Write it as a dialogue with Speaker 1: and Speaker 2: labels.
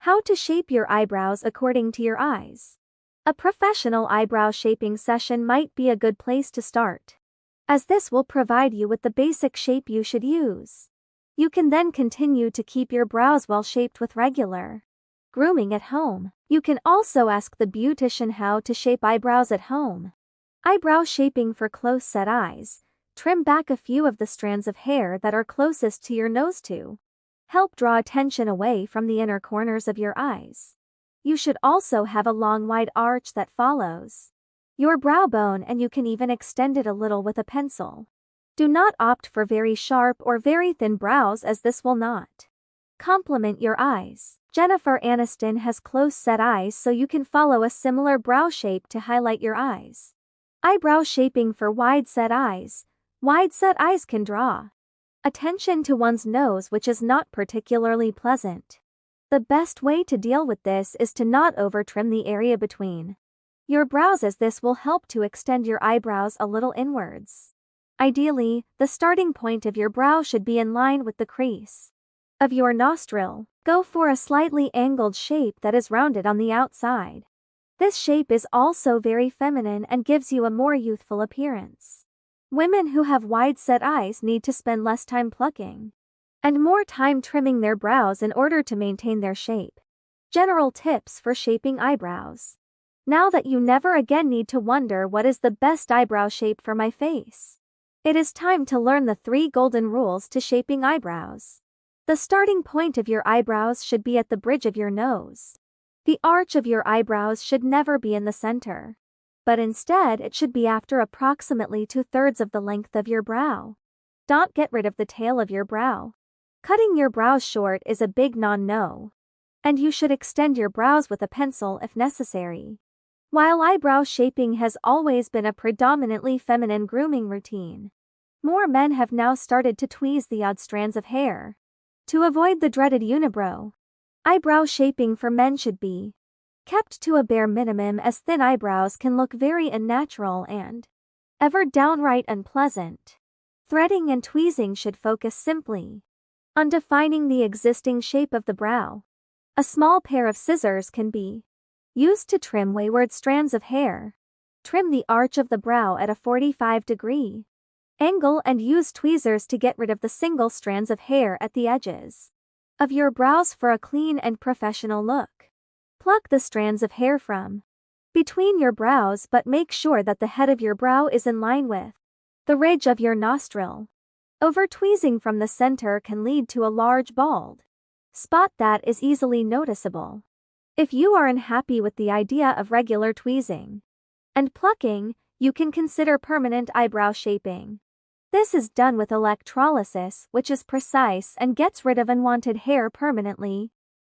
Speaker 1: How to shape your eyebrows according to your eyes. A professional eyebrow shaping session might be a good place to start, as this will provide you with the basic shape you should use. You can then continue to keep your brows well shaped with regular grooming at home. You can also ask the beautician how to shape eyebrows at home. Eyebrow shaping for close set eyes. Trim back a few of the strands of hair that are closest to your nose to help draw attention away from the inner corners of your eyes. You should also have a long wide arch that follows your brow bone, and you can even extend it a little with a pencil. Do not opt for very sharp or very thin brows, as this will not complement your eyes. Jennifer Aniston has close set eyes, so you can follow a similar brow shape to highlight your eyes. Eyebrow shaping for wide set eyes. Wide set eyes can draw attention to one's nose, which is not particularly pleasant. The best way to deal with this is to not over trim the area between your brows, as this will help to extend your eyebrows a little inwards. Ideally, the starting point of your brow should be in line with the crease of your nostril. Go for a slightly angled shape that is rounded on the outside. This shape is also very feminine and gives you a more youthful appearance. Women who have wide set eyes need to spend less time plucking and more time trimming their brows in order to maintain their shape. General tips for shaping eyebrows. Now that you never again need to wonder what is the best eyebrow shape for my face, it is time to learn the 3 golden rules to shaping eyebrows. The starting point of your eyebrows should be at the bridge of your nose. The arch of your eyebrows should never be in the center, but instead it should be after approximately 2/3 of the length of your brow. Don't get rid of the tail of your brow. Cutting your brows short is a big no, and you should extend your brows with a pencil if necessary. While eyebrow shaping has always been a predominantly feminine grooming routine, more men have now started to tweeze the odd strands of hair to avoid the dreaded unibrow. Eyebrow shaping for men should be kept to a bare minimum, as thin eyebrows can look very unnatural and ever downright unpleasant. Threading and tweezing should focus simply on defining the existing shape of the brow. A small pair of scissors can be used to trim wayward strands of hair. Trim the arch of the brow at a 45-degree angle and use tweezers to get rid of the single strands of hair at the edges of your brows for a clean and professional look. Pluck the strands of hair from between your brows, but make sure that the head of your brow is in line with the ridge of your nostril. Over tweezing from the center can lead to a large bald spot that is easily noticeable. If you are unhappy with the idea of regular tweezing and plucking, you can consider permanent eyebrow shaping. This is done with electrolysis, which is precise and gets rid of unwanted hair permanently.